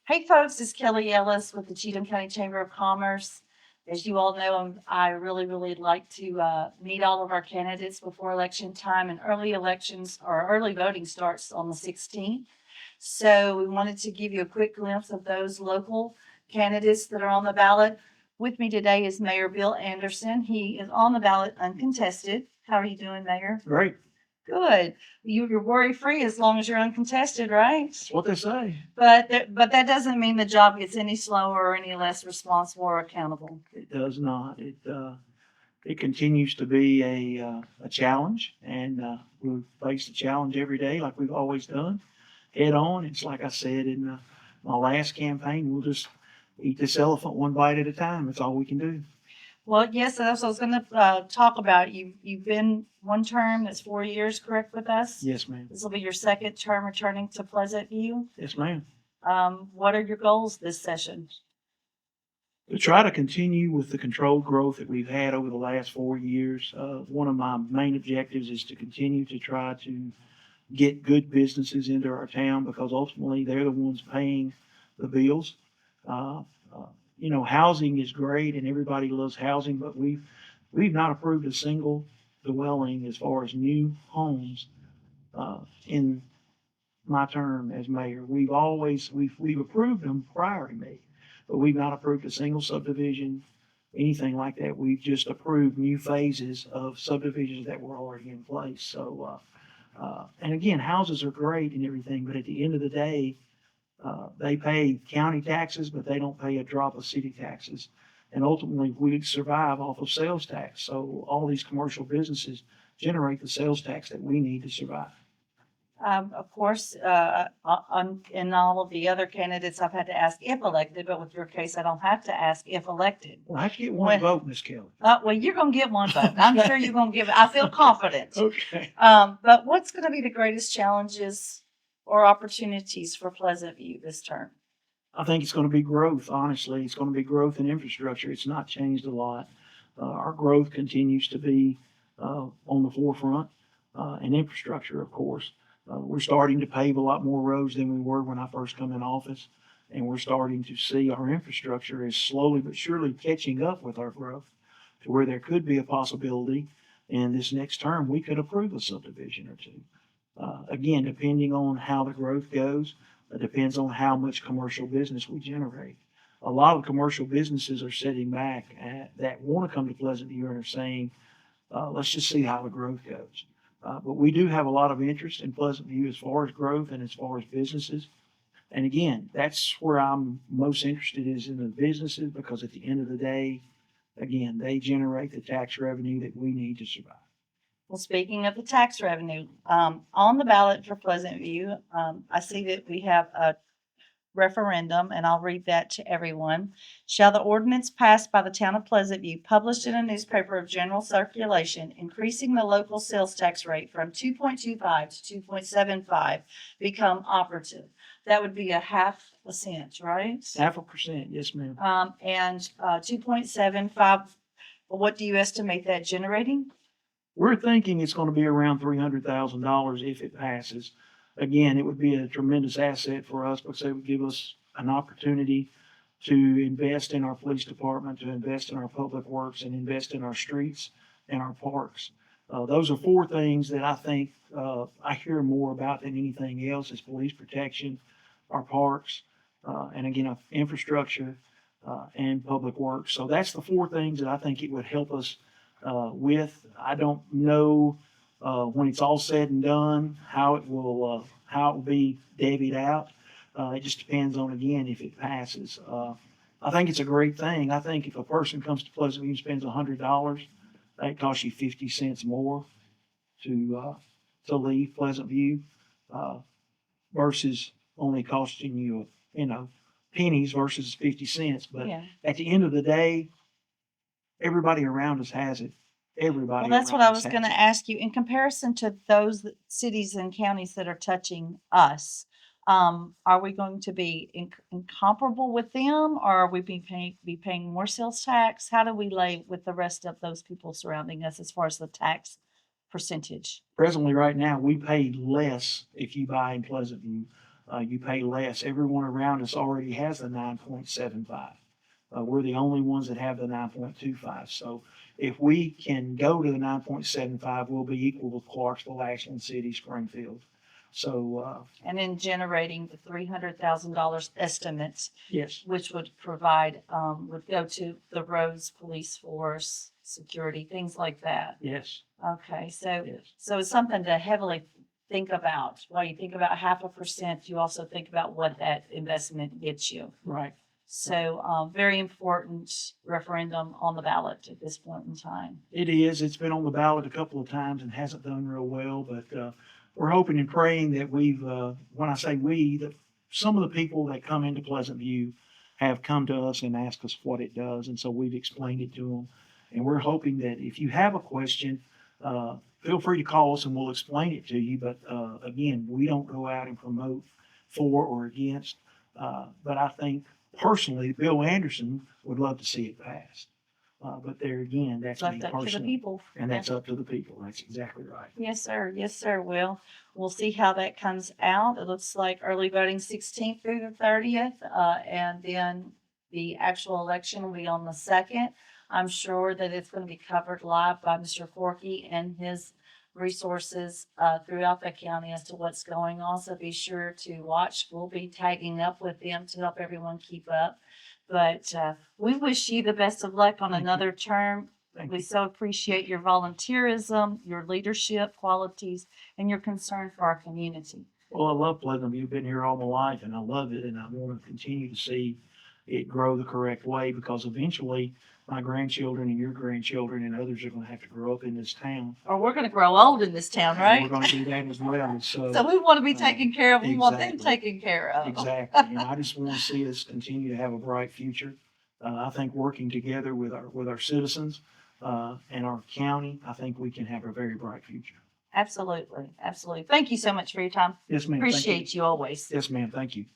Hey folks, it's Kelly Ellis with the Chatham County Chamber of Commerce. As you all know, I really like to meet all of our candidates before election time, and early elections or early voting starts on the 16th. So we wanted to give you a quick glimpse of those local candidates that are on the ballot. With me today is Mayor Bill Anderson. He is on the ballot uncontested. How are you doing, Mayor? Great. Good. You're worry-free as long as you're uncontested, right? That's what they say. But that doesn't mean the job gets any slower or any less responsible or accountable. It does not. It continues to be a challenge, and we face the challenge every day like we've always done, head on. It's like I said in my last campaign, we'll just eat this elephant one bite at a time. That's all we can do. Well, yes, that's what I was going to talk about. You've been one term, that's 4 years, correct, with us? Yes, ma'am. This will be your second term returning to Pleasant View. Yes, ma'am. What are your goals this session? To try to continue with the controlled growth that we've had over the last 4 years. One of my main objectives is to continue to try to get good businesses into our town, because ultimately they're the ones paying the bills. Housing is great and everybody loves housing, but we've not approved a single dwelling as far as new homes in my term as mayor. We've approved them prior to me, but we've not approved a single subdivision, anything like that. We've just approved new phases of subdivisions that were already in place. So, and again, houses are great and everything, but at the end of the day, they pay county taxes, but they don't pay a drop of city taxes. And ultimately, we survive off of sales tax. So all these commercial businesses generate the sales tax that we need to survive. Of course, in all of the other candidates, I've had to ask if elected, but with your case, I don't have to ask if elected. Well, I have to get one vote, Miss Kelly. Well, you're going to get one vote. I'm sure you're going to give it. I feel confident. Okay. But what's going to be the greatest challenges or opportunities for Pleasant View this term? I think it's going to be growth, honestly. It's going to be growth in infrastructure. It's not changed a lot. Our growth continues to be on the forefront, and infrastructure, of course. We're starting to pave a lot more roads than we were when I first come in office, and we're starting to see our infrastructure is slowly but surely catching up with our growth to where there could be a possibility in this next term we could approve a subdivision or two. Again, depending on how the growth goes, it depends on how much commercial business we generate. A lot of commercial businesses are sitting back that want to come to Pleasant View and are saying, let's just see how the growth goes. But we do have a lot of interest in Pleasant View as far as growth and as far as businesses. And again, that's where I'm most interested, is in the businesses, because at the end of the day, again, they generate the tax revenue that we need to survive. Well, speaking of the tax revenue, on the ballot for Pleasant View, I see that we have a referendum, and I'll read that to everyone. Shall the ordinance passed by the town of Pleasant View, published in a newspaper of general circulation, increasing the local sales tax rate from 2.25 to 2.75, become operative? That would be a 0.5 cent, right? 0.5%, yes, ma'am. And 2.75, what do you estimate that generating? We're thinking it's going to be around $300,000 if it passes. Again, it would be a tremendous asset for us, because it would give us an opportunity to invest in our police department, to invest in our public works, and invest in our streets and our parks. Those are 4 things that I think I hear more about than anything else: is police protection, our parks, and again, our infrastructure and public works. So that's the 4 things that I think it would help us with. I don't know when it's all said and done how it will be divvied out. It just depends on, again, if it passes. I think it's a great thing. I think if a person comes to Pleasant View and spends $100, that costs you 50 cents more to leave Pleasant View, versus only costing you, pennies versus 50 cents. But at the end of the day, everybody around us has it. Everybody. Well, that's what I was going to ask you. In comparison to those cities and counties that are touching us, Are we going to be incomparable with them, or are we be paying more sales tax? How do we lay with the rest of those people surrounding us as far as the tax percentage? Presently, right now, we pay less if you buy in Pleasant View. You pay less. Everyone around us already has the 9.75. We're the only ones that have the 9.25. So if we can go to the 9.75, we'll be equal with Clarksville, Ashland City, Springfield. So, And then generating the $300,000 estimates, yes, which would provide, would go to the roads, police force, security, things like that. yes, Okay, so, yes, so it's something to heavily think about. While you think about 0.5%, you also think about what that investment gets you. right. So, very important referendum on the ballot at this point in time. It is. It's been on the ballot a couple of times and hasn't done real well, but we're hoping and praying that when I say we, that some of the people that come into Pleasant View have come to us and asked us what it does, and so we've explained it to them. And we're hoping that if you have a question, feel free to call us and we'll explain it to you. But again, we don't go out and promote for or against. But I think personally, Bill Anderson would love to see it passed. But there again, that's me Left up to the personally. people. And that's up to the people. That's exactly right. Yes, sir. Yes, sir. We'll see how that comes out. It looks like early voting 16th through the 30th, and then the actual election will be on the 2nd. I'm sure that it's going to be covered live by Mr. Forkey and his resources throughout the county as to what's going on. So be sure to watch. We'll be tagging up with them to help everyone keep up. But we wish you the best of luck on Thank you. another term. Thank We you. so appreciate your volunteerism, your leadership qualities, and your concern for our community. Well, I love Pleasant View. Been here all my life and I love it. And I want to continue to see it grow the correct way because eventually my grandchildren and your grandchildren and others are going to have to grow up in this town. Or we're going to grow old in this town, And right? we're going to do that as well. So we want to be taken care of. We want them exactly. taken care of. Exactly. And I just want to see us continue to have a bright future. I think working together with our citizens and our county, I think we can have a very bright future. Absolutely. Absolutely. Thank you so much for your time. Yes, ma'am. Thank you. Appreciate you always. Yes, ma'am. Thank you.